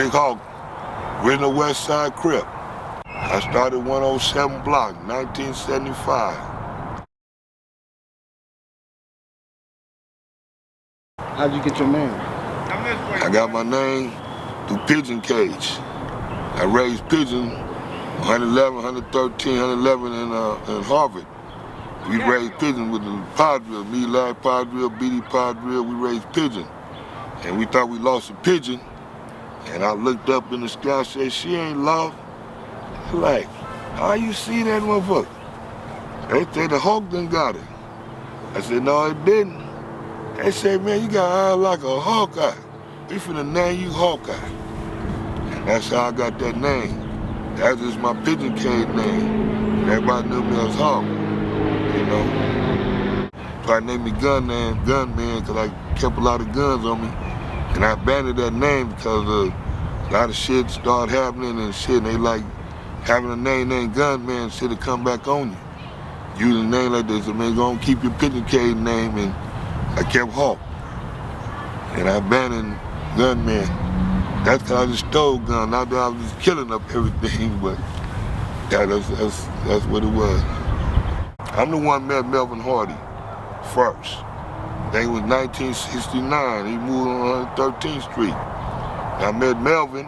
Big Hawk, original Westside Crip. I started 107 Block, 1975. How'd you get your name? I got my name through pigeon cage. I raised pigeons, 111, 113, 111 in Harvard. We raised pigeons with the pod drill, me, Larry pod drill, BD pod drill, we raised pigeons. And we thought we lost a pigeon. And I looked up in the sky and said, she ain't lost. Like, how you see that motherfucker? They said the Hawk done got it. I said, no, it didn't. They said, man, you got eyes like a Hawkeye. We finna name you Hawkeye. And that's how I got that name. That was my pigeon cage name. And everybody knew me as Hawk, you know. So I named me Gunman, because I kept a lot of guns on me. And I abandoned that name because a lot of shit started happening and shit, and they like having a name named Gunman, shit will come back on you. Using a name like this, I mean, go and keep your pigeon cage name, and I kept Hawk. And I abandoned Gunman. That's because I just stole guns, not that I was just killing up everything, but yeah, that's what it was. I'm the one that met Melvin Hardy first. I think it was 1969. He moved on 113th Street. I met Melvin.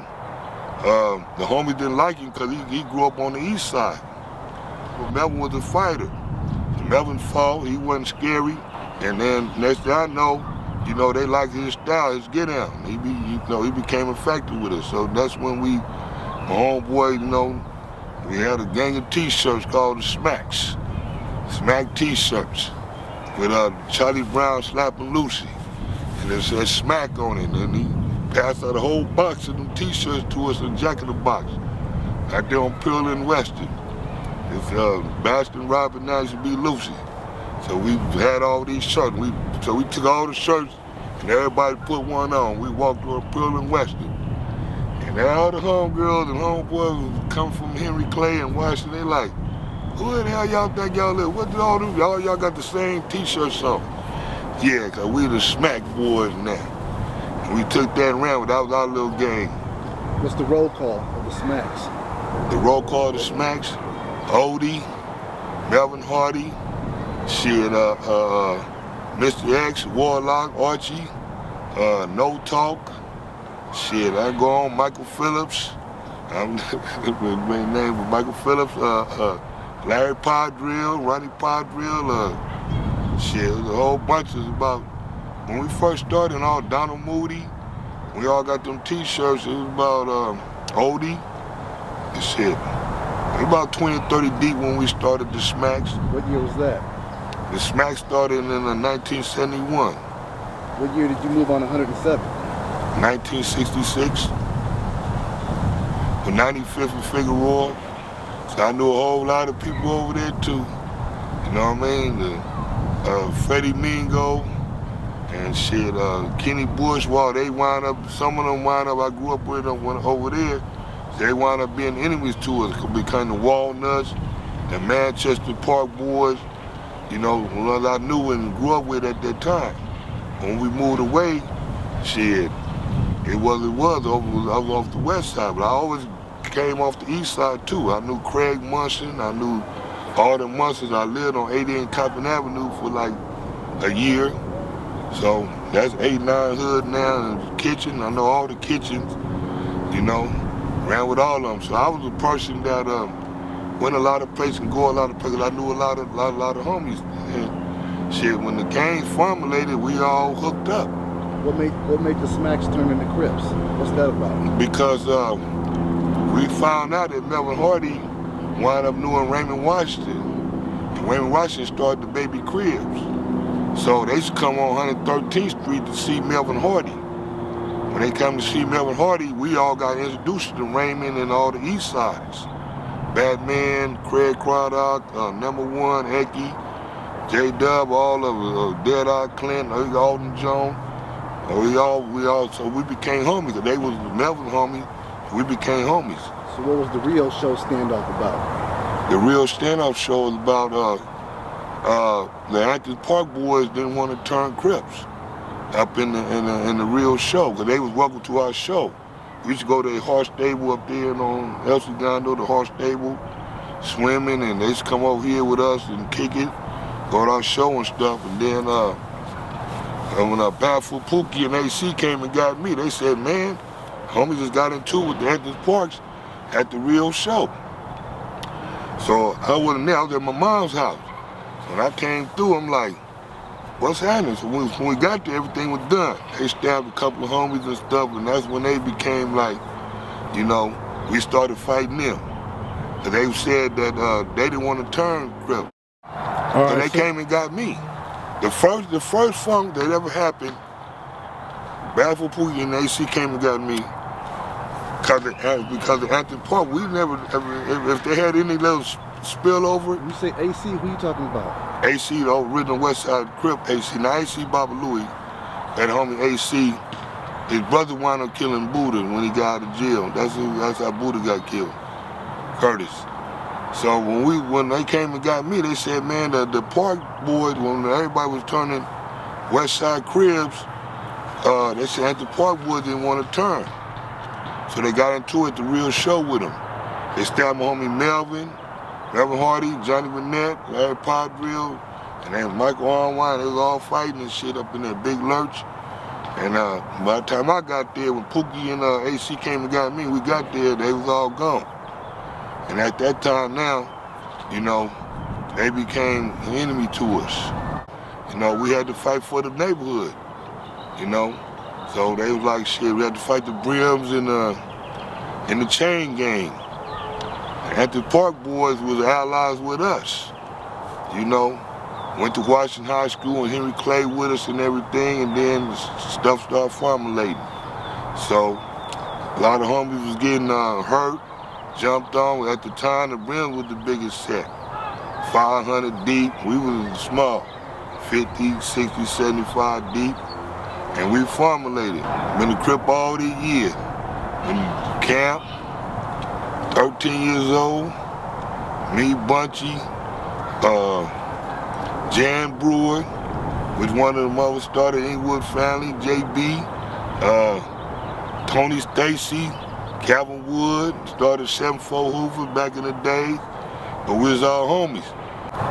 The homies didn't like him because he grew up on the east side. But Melvin was a fighter. Melvin fought, he wasn't scary. And then next thing I know, you know, they liked his style, his get down. He became effective with us. So that's when my homeboy, you know, we had a gang of t-shirts called the Smacks. Smack t-shirts with Charlie Brown slapping Lucy. And it said Smack on it. And he passed out a whole box of them t-shirts to us in Jack in the Box. Out there on Pearl and Western. It's Bastion Robin now used to be Lucy. So we had all these shirts. So we took all the shirts and everybody put one on. We walked to Pearl and Western. And all the homegirls and homeboys come from Henry Clay and Washington. They like, who the hell y'all think y'all is? What did all do? Y'all got the same t-shirts on. Yeah, cause we the Smack Boys now. And we took that around, that was our little gang. What's the roll call of the Smacks? The roll call of the Smacks, Goldie, Melvin Hardy, shit, Mr. X, Warlock, Archie, No Talk, shit, I go on, Michael Phillips, I'm the main name of Michael Phillips, Larry Podrill, Ronnie Podrill, shit, it was a whole bunch. It was about, when we first started, all Donald Moody, we all got them t-shirts, it was about Odie, and shit. It was about 20 or 30 deep when we started the Smacks. What year was that? The Smacks started in 1971. What year did you move on 107? 1966. The 95th and Figueroa. So I knew a whole lot of people over there too. You know what I mean? Freddie Mingo and shit, Kenny Bush, they wound up, some of them wound up, I grew up with them over there. They wound up being enemies to us, becoming the Walnuts, the Manchester Park Boys, you know, ones I knew and grew up with at that time. When we moved away, shit, it was over, I was off the west side, but I always came off the east side too. I knew Craig Munson, I knew all the Munsons. I lived on 80 and Coppin Avenue for like a year. So that's 8-9 hood now, and the kitchen, I know all the kitchens, you know, ran with all of them. So I was a person that went a lot of places and go a lot of places. I knew a lot of homies. And shit, when the gang formulated, we all hooked up. What made the Smacks turn into Crips? What's that about? Because we found out that Melvin Hardy wound up knowing Raymond Washington. And Raymond Washington started the Baby Cribs. So they used to come on 113th Street to see Melvin Hardy. When they come to see Melvin Hardy, we all got introduced to Raymond and all the East Sides. Batman, Craig Craddock, Number One, Ecky, J-Dub, all of Dead-Eye Clint, Alden Jones. So we became homies. They was the Melvin homies, we became homies. So what was the real show Standoff about? The real Standoff show was about the Athens Park Boys didn't want to turn Crips up in the real show, because they was welcome to our show. We used to go to the horse stable up there on El Segundo, the horse stable, swimming, and they used to come over here with us and kick it, go to our show and stuff. And then when Barefoot Pookie and AC came and got me, they said, man, homie just got into it with the Athens Parks at the real show. So I wasn't there, I was at my mom's house. When I came through, I'm like, what's happening? So when we got there, everything was done. They stabbed a couple of homies and stuff, and that's when they became like, you know, we started fighting them. Cause they said that they didn't want to turn Crip. So they came and got me. The first funk that ever happened, Barefoot Pookie and AC came and got me. Because of Athens Park, we never ever, if they had any little spillover. You say AC, who you talking about? AC, the original Westside Crip AC. Now AC Baba Louie, that homie AC, his brother wound up killing Buddha when he got out of jail. That's how Buddha got killed, Curtis. So when they came and got me, they said, man, the Park Boys, when everybody was turning Westside Crips, they said the Park Boys didn't want to turn. So they got into it, the real show with them. They stabbed my homie Melvin Hardy, Johnny Burnett, Larry Podrill, and then Michael Arnwine. They was all fighting and shit up in that big lurch. And by the time I got there, when Pookie and AC came and got me, we got there, they was all gone. And at that time now, you know, they became an enemy to us. You know, we had to fight for the neighborhood, you know. So they was like, shit, we had to fight the Brims and the chain gang. Athens Park Boys was allies with us, you know. Went to Washington High School and Henry Clay with us and everything, and then stuff started formulating. So a lot of homies was getting hurt, jumped on. At the time, the Brims was the biggest set. 500 deep, we was small, 50, 60, 75 deep, and we formulated. Been a Crip all these years. In camp, 13 years old, me, Bunchy, Jan Brewer, which one of the mothers started Inglewood family, JB, Tony Stacy, Calvin Wood, started 7-4 Hoover back in the day, but we was all homies.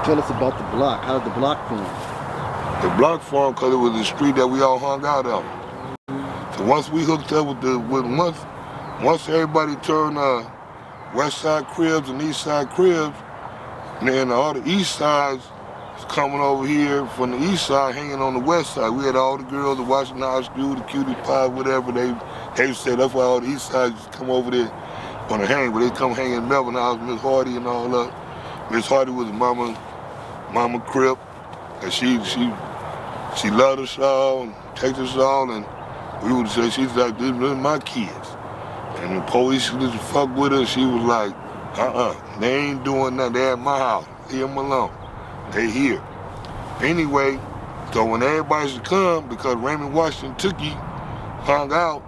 Tell us about the Bloc. How did the Bloc form? The Bloc formed because it was the street that we all hung out on. So once we hooked up once everybody turned Westside Crips and Eastside Crips, and then all the East Sides was coming over here from the East Side, hanging on the West Side. We had all the girls at Washington High School, the Cutie Pie, whatever. They said that's why all the East Sides come over there on the hang, but they come hang in Melvin House, Miss Hardy and all that. Miss Hardy was Mama Crip, and she loved us all and takes us all, and we would say, she's like, these are my kids. And the police used to fuck with her. She was like, they ain't doing nothing. They at my house. Leave them alone. They here. Anyway, so when everybody should come, because Raymond Washington Tookie hung out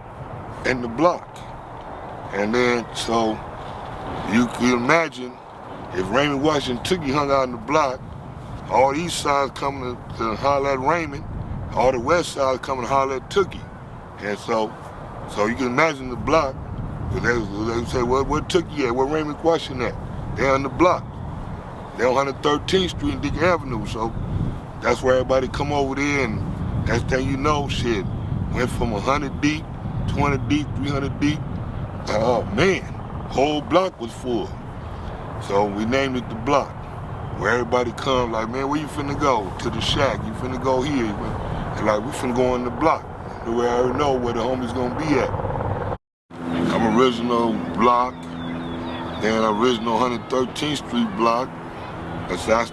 in the Bloc. And then, so you can imagine if Raymond Washington Tookie hung out in the Bloc, all the East Sides coming to holler at Raymond, all the West Sides coming to holler at Tookie. And so you can imagine the Bloc. They would say, well, where Tookie at? Where Raymond Washington at? They're on the Bloc. They're on 113th Street and Dick Avenue. So that's where everybody come over there, and next thing you know, shit, went from 100 deep, 200 deep, 300 deep. Oh man, whole block was full. So we named it the Bloc, where everybody come like, man, where you finna go? To the shack, you finna go here. And like, we finna go in the Bloc, where I already know where the homies gonna be at. I'm original Bloc, then original 113th Street Bloc. So I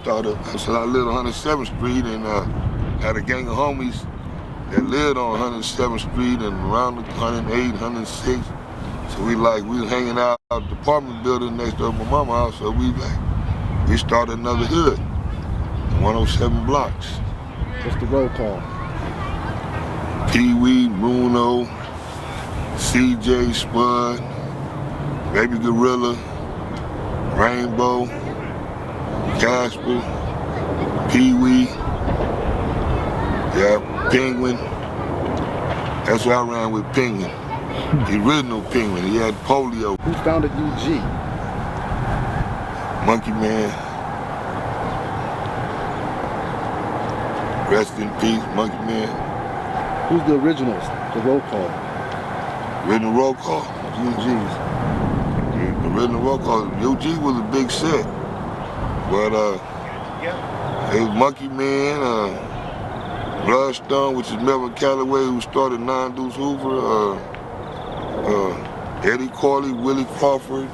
lived on 107th Street and had a gang of homies that lived on 107th Street and around the 108, 106. So we was hanging out at the apartment building next to my mama's house. So we started another hood, 107 blocks. What's the roll call? Pee-wee, Bruno, CJ, Spud, Baby Gorilla, Rainbow, Casper, Pee-wee, yeah, Penguin. That's why I ran with Penguin. The original penguin. He had polio. Who founded UG? Monkey Man. Rest in peace, Monkey Man. Who's the originals? The roll call. Original roll call. UG's. The original roll call. UG was a big set. But it was Monkey Man, Bloodstone, which is Melvin Calloway, who started Nine Deuce Hoover, Eddie Corley, Willie Crawford,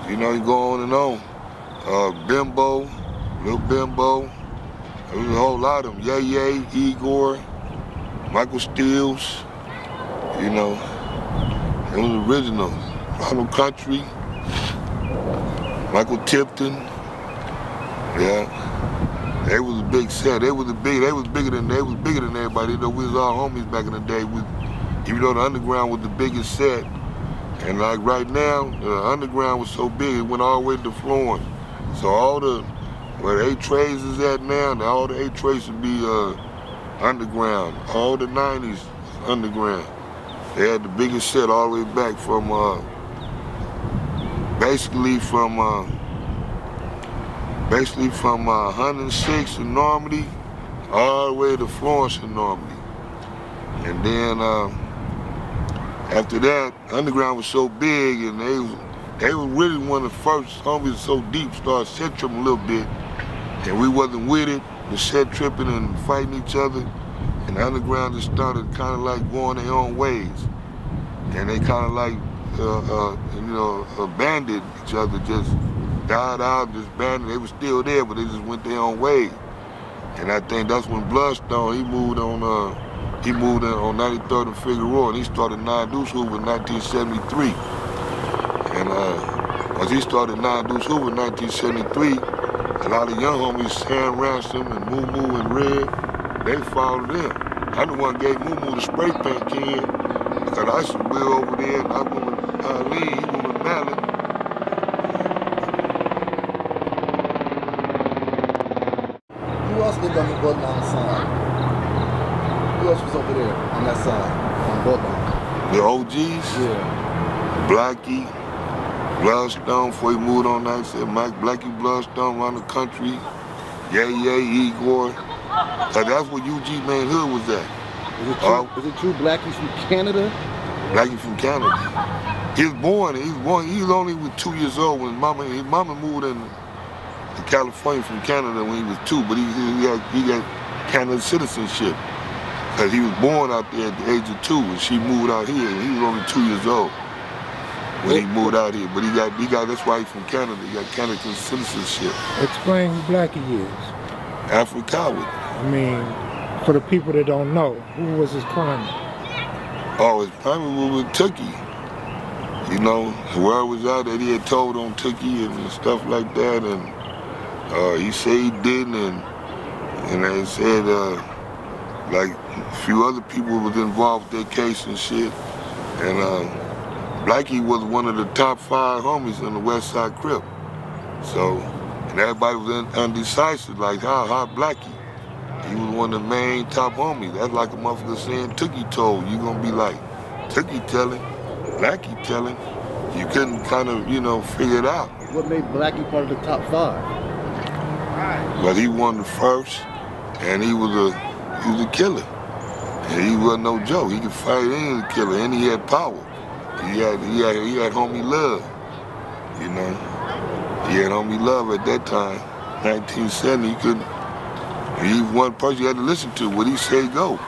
you know, you go on and on. Bimbo, Lil Bimbo, there was a whole lot of them. Yay, Igor, Michael Steels, you know, it was original. Ronald Country, Michael Tipton, yeah. They was a big set. They was bigger than everybody. You know, we was all homies back in the day. Even though the underground was the biggest set, and like right now, the underground was so big it went all the way to Florence. So all the where the 8 trays is at now, all the 8 trays should be underground. All the 90s underground. They had the biggest set all the way back from basically from 106 in Normandy all the way to Florence in Normandy. And then after that, underground was so big, and they were really one of the first homies so deep started set tripping a little bit, and we wasn't with it, the set tripping and fighting each other, and the underground just started kind of like going their own ways, and they kind of like abandoned each other, just died out, disbanded. They were still there, but they just went their own way. And I think that's when Bloodstone, he moved on 93rd and Figueroa, and he started Nine Deuce Hoover in 1973. And once he started Nine Deuce Hoover in 1973, a lot of young homies, Sam Ransom and Moo Moo and Red, they followed him. I'm the one who gave Moo Moo the spray paint can, because I used to be over there, and I went with Lee, he went with Mallet. Who else lived on the Bloodline side? Who else was over there on that side, on Bloodline? The OGs? Yeah. Blackie, Bloodstone, before he moved on that, said Mike, Blackie, Bloodstone, around the country. Yay, Igor. Cause that's where UG Main Hood was at. Is it true Blackie's from Canada? Blackie from Canada. He was only 2 years old when his mama moved in California from Canada when he was 2, but he got Canada citizenship. Cause he was born out there at the age of 2, and she moved out here, and he was only 2 years old when he moved out here. But he got that's why he's from Canada. He got Canada citizenship. Explain who Blackie is. Afro-Coward. I mean, for the people that don't know, who was his primary? Oh, his primary was with Tookie. You know, where it was out that he had told on Tookie and stuff like that, and he said he didn't, and they said like a few other people was involved with their case and shit, and Blackie was one of the top 5 homies in the Westside Crip. So, and everybody was undecisive, like how Blackie. He was one of the main top homies. That's like a motherfucker saying Tookie told. You gonna be like, Tookie telling, Blackie telling. You couldn't kind of, figure it out. What made Blackie part of the top 5? But he won the first, and he was a killer. And he wasn't no joke. He could fight any killer, and he had power. He had homie love, you know. He had homie love at that time. 1970, he was one person you had to listen to. What he say, go.